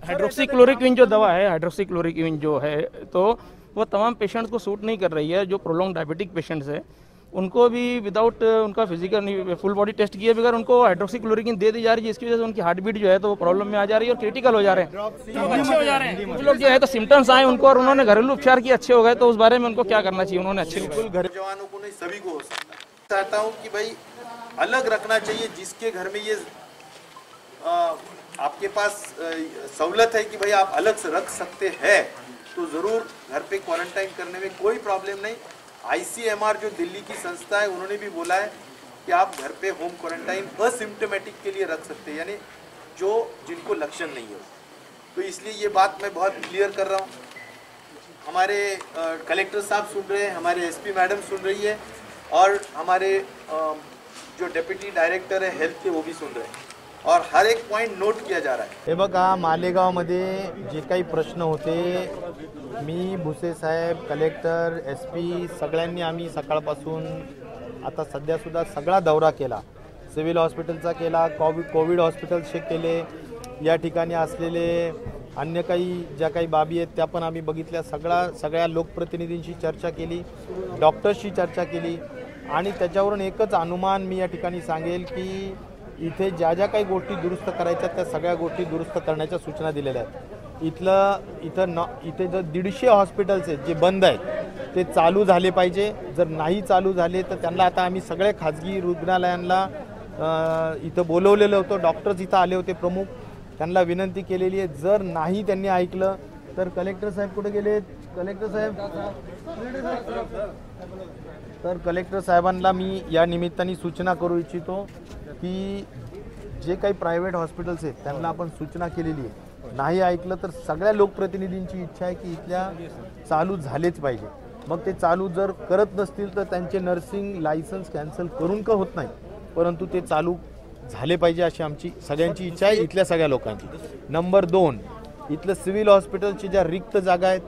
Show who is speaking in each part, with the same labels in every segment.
Speaker 1: Hydroxychloroquine जो दवा है, हाइड्रोक्सीक्लोरोक्विन जो है, तो वो तमाम पेशेंट्स को सूट नहीं कर रही है। जो प्रोलॉन्ग डायबिटिक पेशेंट्स है उनको भी विदाउट उनका फिजिकल फुल बॉडी टेस्ट किए बगैर उनको हाइड्रोक्सीक्लोरोक्विन दे दी जा रही है, जिसकी वजह से उनकी हार्ट बीट जो है तो वो प्रॉब्लम में आ जा रही है और क्रिटिकल हो जा रहे हैं, अच्छे हो जा रहे हैं। कुछ लोग जो है तो सिम्टम्स आए उनको और उन्होंने घरेलू उपचार किए, अच्छे हो गए, तो उस बारे में उनको क्या करना चाहिए? उन्होंने अच्छे
Speaker 2: घर जवानों को नहीं, सभी को हो सकता है। चाहता हूँ कि भाई अलग रखना चाहिए। जिसके घर में ये आपके पास सहूलत है कि भाई आप अलग से रख सकते हैं तो ज़रूर घर पे क्वारंटाइन करने में कोई प्रॉब्लम नहीं। ICMR जो दिल्ली की संस्था है उन्होंने भी बोला है कि आप घर पे होम क्वारंटाइन असिम्टोमेटिक के लिए रख सकते हैं, यानी जो जिनको लक्षण नहीं हो। तो इसलिए ये बात मैं बहुत क्लियर कर रहा हूँ। हमारे कलेक्टर साहब सुन रहे हैं, हमारे SP मैडम सुन रही है और हमारे जो डेप्यूटी डायरेक्टर है हेल्थ के वो भी सुन रहे हैं और हर एक पॉइंट नोट किया जा रहा है।
Speaker 3: हे बघा, मालेगावमध्ये जे काही प्रश्न होते, मी भुसे साहेब, कलेक्टर, SP सगळ्यांनी आम्ही सकाळपासून आता सध्यासुद्धा सगळा दौरा केला, सिव्हिल हॉस्पिटलचा केला, कोविड हॉस्पिटल्सचे केले, या ठिकाणी असलेले अन्य काही ज्या काही बाबी आहेत त्या पण आम्ही बघितल्या, सगळ्या लोकप्रतिनिधींशी चर्चा केली, डॉक्टर्सशी चर्चा केली आणि त्याच्यावरून एकच अनुमान मी या ठिकाणी सांगेल की इथे ज्या ज्या काही गोष्टी दुरुस्त करायच्या त्या सगळ्या गोष्टी दुरुस्त करण्याच्या सूचना दिलेल्या आहेत। इथे जर 150 हॉस्पिटल्स आहेत जे बंद आहेत ते चालू झाले पाहिजे। जर नाही चालू झाले तर त्यांना आता आम्ही सगळ्या खाजगी रुग्णालयांना इथं बोलवलेलं होतं, डॉक्टर्स इथं आले होते प्रमुख, त्यांना विनंती केलेली आहे। जर नाही त्यांनी ऐकलं तर कलेक्टर साहेब कुठे गेले? कलेक्टर साहेबांना मी या निमित्ताने सूचना करू इच्छितो की जे काही प्रायव्हेट हॉस्पिटल्स आहेत त्यांना आपण सूचना केलेली आहे, नाही ऐकलं तर सगळ्या लोकप्रतिनिधींची इच्छा आहे की इथल्या चालू झालेच पाहिजे। मग ते चालू जर करत नसतील तर त्यांचे नर्सिंग लायसन्स कॅन्सल करून का होत नाही, परंतु ते चालू झाले पाहिजे अशी आमची सगळ्यांची इच्छा आहे, इथल्या सगळ्या लोकांची। नंबर 2, इथलं सिव्हिल हॉस्पिटलची ज्या रिक्त जागा आहेत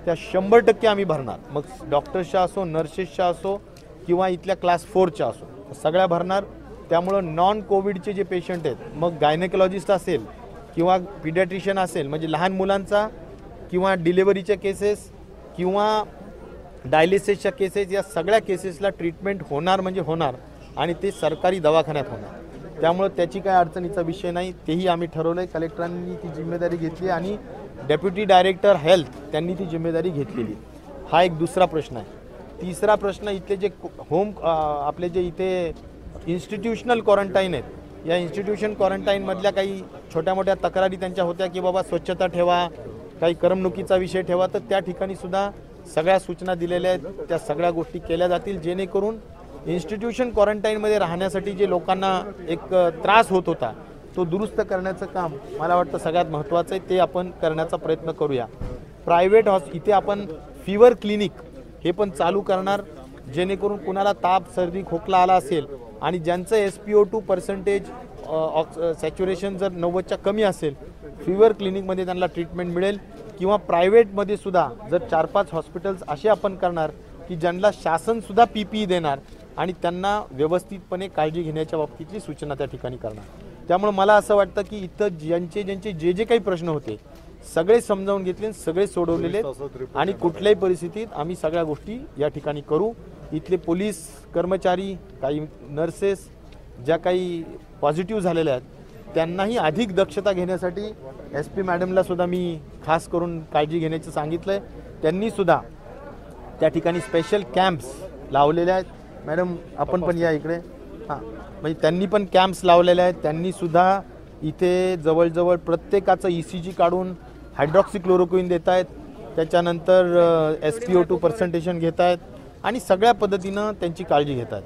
Speaker 3: त्या 100% आम्ही भरणार, मग डॉक्टर्सच्या असो, नर्सेसच्या असो किंवा इथल्या क्लास 4च्या असो, सगळ्या भरणार। त्यामुळे नॉन कोविडचे जे पेशंट आहेत, मग गायनेकोलॉजिस्ट असेल किंवा पिडियाट्रिशियन असेल, म्हणजे लहान मुलांचा किंवा डिलिव्हरीच्या केसेस किंवा डायलिसिसच्या केसेस, या सगळ्या केसेसला ट्रीटमेंट होणार म्हणजे होणार आणि ते सरकारी दवाखान्यात होणार। त्यामुळे त्याची काय अडचणीचा विषय नाही, तेही आम्ही ठरवलंय। कलेक्टरांनी ती जिम्मेदारी घेतली आणि डेप्युटी डायरेक्टर हेल्थ त्यांनी ती जिम्मेदारी घेतलेली। हा एक दुसरा प्रश्न आहे। तिसरा प्रश्न, इथले जे आपले जे इथे इन्स्टिट्यूशनल क्वारंटाईन आहेत, या इन्स्टिट्यूशन क्वारंटाईनमधल्या काही छोट्या मोठ्या तक्रारी त्यांच्या होत्या की बाबा स्वच्छता ठेवा, काही करमणुकीचा विषय ठेवा, तर त्या ठिकाणी सुद्धा सगळ्या सूचना दिलेल्या आहेत, त्या सगळ्या गोष्टी केल्या जातील जेणेकरून इन्स्टिट्यूशन क्वारंटाईनमध्ये राहण्यासाठी जे लोकांना एक त्रास होत होता तो दुरुस्त करण्याचं काम मला वाटतं सगळ्यात महत्त्वाचं आहे, ते आपण करण्याचा प्रयत्न करूया। प्रायव्हेट इथे आपण फीवर क्लिनिक हे पण चालू करणार, जेणेकरून कुणाला ताप, सर्दी, खोकला आला असेल आणि ज्यांचं SpO2% सॅच्युरेशन जर 90च्या कमी असेल, फीवर क्लिनिकमध्ये त्यांना ट्रीटमेंट मिळेल। किंवा प्रायव्हेटमध्ये सुद्धा जर 4-5 हॉस्पिटल्स असे आपण करणार की ज्यांना शासनसुद्धा PPE देणार आणि त्यांना व्यवस्थितपणे काळजी घेण्याच्या बाबतीतली सूचना त्या ठिकाणी करणार। त्यामुळे मला असं वाटतं की इथं ज्यांचे जे काही प्रश्न होते सगळे समजावून घेतले, सगळे सोडवलेले आणि कुठल्याही परिस्थितीत आम्ही सगळ्या गोष्टी या ठिकाणी करू। इथले पोलीस कर्मचारी, काही नर्सेस ज्या काही पॉझिटिव्ह झालेल्या आहेत त्यांनाही अधिक दक्षता घेण्यासाठी SP मॅडमला सुद्धा मी खास करून काळजी घेण्याचं सांगितलंय। त्यांनी सुद्धा त्या ठिकाणी स्पेशल कॅम्प्स लावलेले आहेत। मॅडम आपण पण या इकडे, हां, म्हणजे त्यांनी पण कॅम्प्स लावलेले आहेत। त्यांनी सुद्धा इथे जवळजवळ प्रत्येकाचं ECG काढून हायड्रॉक्सीक्लोरोक्विन देत आहेत, त्याच्यानंतर SpO2% घेत आहेत आणि सगळ्या पद्धतीनं त्यांची काळजी घेतात।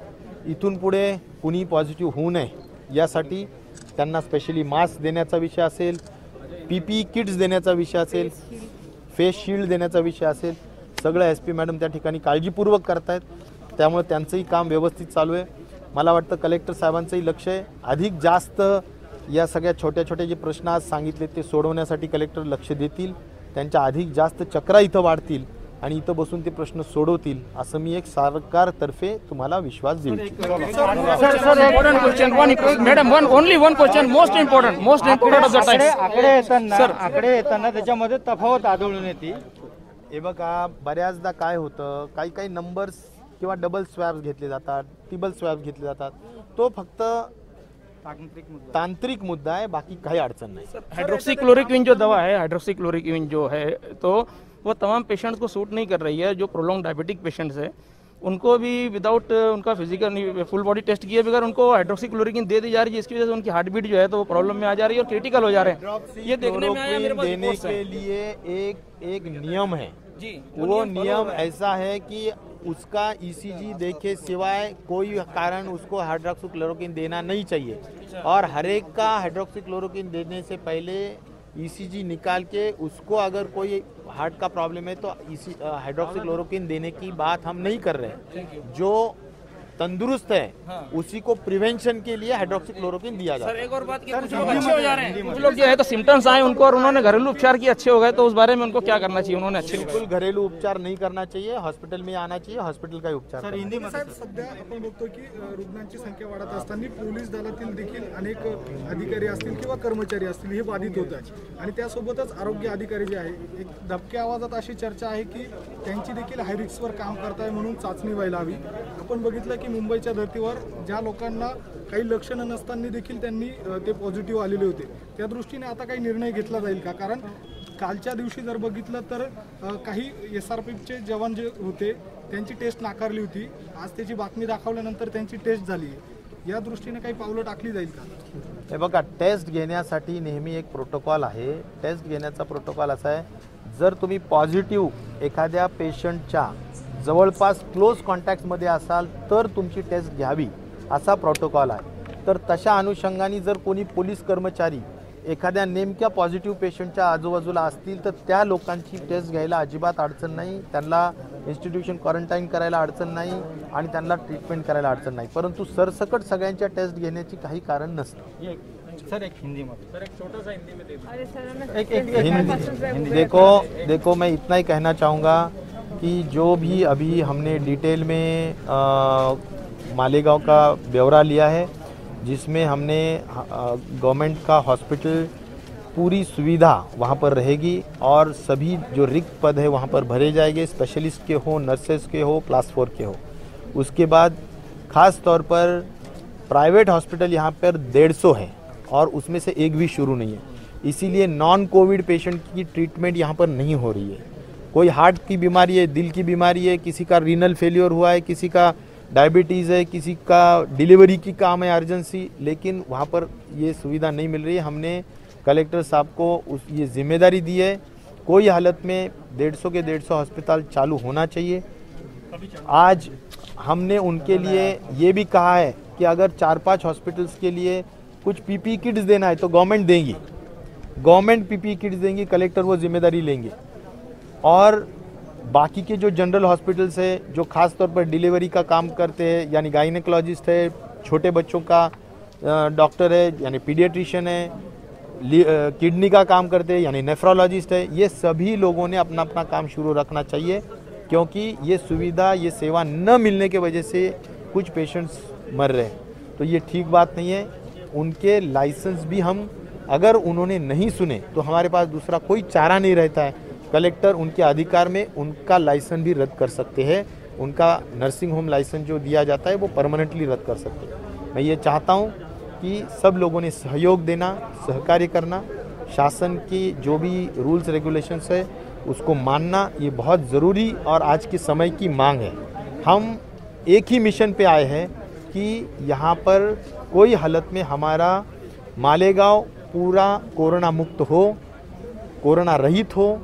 Speaker 3: इथून पुढे कुणी पॉझिटिव्ह होऊ नये यासाठी त्यांना स्पेशली मास्क देण्याचा विषय असेल, PPE किट्स देण्याचा विषय असेल, फेस शील्ड देण्याचा विषय असेल, सगळं SP मॅडम त्या ठिकाणी काळजीपूर्वक करतायत। त्यामुळे त्यांचंही काम व्यवस्थित चालू आहे। मला वाटतं कलेक्टर साहेबांचंही लक्ष आहे, अधिक जास्त या सगळ्या छोट्या छोट्या जे प्रश्न आज सांगितले ते सोडवण्यासाठी कलेक्टर लक्ष देतील, त्यांच्या अधिक जास्त चक्रा इथं वाढतील आणि इथं बसून ते प्रश्न सोडवतील असं मी एक सरकारतर्फे तुम्हाला विश्वास देऊ इच्छितो.
Speaker 1: Important question. Madam, only one question. Most important of the time.
Speaker 4: आकडे येताना त्याच्यामध्ये तफावत आढळून येते.
Speaker 3: हे बघा, बऱ्याचदा काय होतं, काही नंबर्स किंवा डबल स्वॅब्स घेतले जातात, ट्रिपल स्वॅब्स घेतले जातात. तो फक्त तांत्रिक मुद्दा है, बाकी काही अड़चन नहीं.
Speaker 1: हाइड्रोक्सीक्लोरोक्विन जो दवा है, हाइड्रोक्सीक्लोरोक्विन जो है, तो वो तमाम पेशेंट्स को सूट नहीं कर रही है. जो प्रोलॉन्ग डायबिटिक पेशेंट्स है उनको भी विदाउट उनका फिजिकल फुल बॉडी टेस्ट किए बगैर उनको हाइड्रोक्सीक्लोरोक्विन दे दी जा रही है, जिसकी वजह से उनकी हार्ट बीट जो है तो वो प्रॉब्लम में आ जा रही है और क्रिटिकल हो जा रहे हैं. ये देखने में आया मेरे पास
Speaker 3: देने के लिए एक नियम है जी. वो नियम ऐसा है कि उसका ईसीजी देखे सिवाय कोई कारण उसको हाइड्रोक्सीक्लोरोक्विन देना नहीं चाहिए. और हर एक का हाइड्रोक्सीक्लोरोक्विन देने से पहले ईसीजी निकाल के उसको अगर कोई हार्ट का प्रॉब्लम है तो हाइड्रोक्सीक्लोरोक्विन देने की बात हम नहीं कर रहे हैं. जो तंदुरुस्त है उसी को प्रिवेंशन के लिए हाइड्रोक्सीक्लोरोक्विन दिया जाता है.
Speaker 1: सर एक और बात, कुछ लोग अच्छे हो जा रहे हैं, कुछ लोग जो है तो सिम्टम्स आए उनको और उन्होंने घरेलू उपचार किए, अच्छे हो गए, तो उस बारे में उनको क्या करना चाहिए? उन्होंने अच्छे
Speaker 3: बिल्कुल घरेलू उपचार नहीं करना चाहिए, हॉस्पिटल में आना चाहिए, हॉस्पिटल का उपचार.
Speaker 5: सध्या आपण बघतो की रुग्णांची संख्या वाढत असताना पोलीस दलातील देखील अनेक अधिकारी असतील किंवा कर्मचारी असतील हे बाधित होत आहेत. आणि त्यासोबतच आरोग्य अधिकारी जे आहे, एक दबक्या आवाजात अशी चर्चा आहे की त्यांची देखील हाय रिस्कवर काम करताय म्हणून चाचणी व्हायला हवी. आपण बघितलं की मुंबईच्या धर्तीवर ज्या लोकांना काही लक्षणं नसताना देखील त्यांनी ते पॉझिटिव्ह आलेले होते, त्या दृष्टीने आता काही निर्णय घेतला जाईल का? कारण कालच्या दिवशी जर बघितलं तर काही SRPचे जवान जे होते त्यांची टेस्ट नाकारली होती. आज त्याची बातमी दाखवल्यानंतर त्यांची टेस्ट झाली. या दृष्टीने काही पावलं टाकली जाईल का?
Speaker 3: हे बघा, टेस्ट घेण्यासाठी नेहमी एक प्रोटोकॉल आहे. टेस्ट घेण्याचा प्रोटोकॉल असा आहे, जर तुम्ही पॉझिटिव्ह एखाद्या पेशंटच्या जवळपास क्लोज कॉन्टॅक्टमध्ये असाल तर तुमची टेस्ट घ्यावी असा प्रोटोकॉल आहे. तर तशा अनुषंगाने जर कोणी पोलीस कर्मचारी एखाद्या नेमक्या पॉझिटिव्ह पेशंटच्या आजूबाजूला असतील तर त्या लोकांची टेस्ट घ्यायला अजिबात अडचण नाही, त्यांना इन्स्टिट्यूशन क्वारंटाईन करायला अडचण नाही आणि त्यांना ट्रीटमेंट करायला अडचण नाही. परंतु सरसकट सगळ्यांच्या टेस्ट घेण्याची काही कारण नसतं.
Speaker 4: सर एक हिंदी में, सर एक छोटा सा हिंदी में
Speaker 3: देखो मैं इतना ही कहना चाहूँगा कि जो भी अभी हमने डिटेल में मालेगांव का ब्यौरा लिया है, जिसमें हमने गवर्नमेंट का हॉस्पिटल पूरी सुविधा वहाँ पर रहेगी और सभी जो रिक्त पद है वहाँ पर भरे जाएंगे, स्पेशलिस्ट के हो, नर्सेस के हो, क्लास 4 के हो. उसके बाद ख़ास तौर पर प्राइवेट हॉस्पिटल यहाँ पर 150 है और उसमें से एक भी शुरू नहीं है. इसीलिए नॉन कोविड पेशेंट की ट्रीटमेंट यहाँ पर नहीं हो रही है. कोई हार्ट की बीमारी है, दिल की बीमारी है, किसी का रीनल फेलियर हुआ है, किसी का डायबिटीज़ है, किसी का डिलीवरी की काम है अर्जेंसी, लेकिन वहाँ पर ये सुविधा नहीं मिल रही है. हमने कलेक्टर साहब को ये जिम्मेदारी दी है, कोई हालत में 150 के 150 अस्पताल चालू होना चाहिए. आज हमने उनके लिए ये भी कहा है कि अगर 4-5 हॉस्पिटल्स के लिए कुछ PPE किट्स देना है तो गवर्नमेंट देंगी, गवर्नमेंट PPE किट्स देंगी, कलेक्टर वो जिम्मेदारी लेंगे. और बाकी के जो जनरल हॉस्पिटल्स है जो खास तौर पर डिलीवरी का काम करते हैं, यानी गायनेकोलॉजिस्ट है, छोटे बच्चों का डॉक्टर है यानी पीडियाट्रिशियन है, किडनी का काम करते हैं यानी नेफ्रोलॉजिस्ट है, ये सभी लोगों ने अपना अपना काम शुरू रखना चाहिए. क्योंकि ये सुविधा, ये सेवा न मिलने के वजह से कुछ पेशेंट्स मर रहे हैं, तो ये ठीक बात नहीं है. उनके लाइसेंस भी हम, अगर उन्होंने नहीं सुने तो हमारे पास दूसरा कोई चारा नहीं रहता है. कलेक्टर उनके अधिकार में उनका लाइसेंस भी रद्द कर सकते हैं. उनका नर्सिंग होम लाइसेंस जो दिया जाता है वो परमानेंटली रद्द कर सकते हैं. मैं ये चाहता हूँ कि सब लोगों ने सहयोग देना, सहकार्य करना, शासन की जो भी रूल्स रेगुलेशंस है उसको मानना, ये बहुत ज़रूरी और आज के समय की मांग है. हम एक ही मिशन पे आए हैं कि यहाँ पर कोई हालत में हमारा मालेगांव पूरा कोरोना मुक्त हो, कोरोना रहित हो,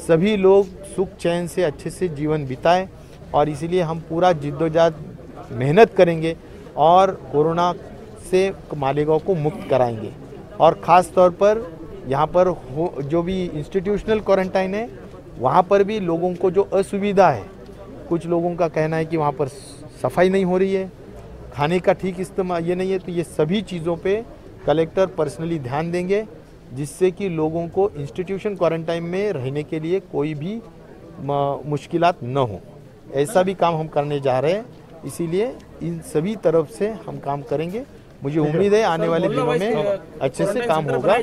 Speaker 3: सभी लोग सुख चैन से अच्छे से जीवन बिताएं. और इसीलिए हम पूरा जिद्दोजहद मेहनत करेंगे और कोरोना से मालेगांव को मुक्त कराएंगे. और ख़ास तौर पर यहाँ पर जो भी इंस्टीट्यूशनल क्वारंटाइन है वहाँ पर भी लोगों को जो असुविधा है, कुछ लोगों का कहना है कि वहाँ पर सफाई नहीं हो रही है, खाने का ठीक इस्तेमाल ये नहीं है, तो ये सभी चीज़ों पे कलेक्टर पर्सनली ध्यान देंगे, जिससे कि लोगों को इंस्टीट्यूशन क्वारंटाइन में रहने के लिए कोई भी मुश्किलात न हो, ऐसा भी काम हम करने जा रहे हैं। इसीलिए इन सभी तरफ से हम काम करेंगे। मुझे उम्मीद है आने वाले दिनों में अच्छे से काम होगा।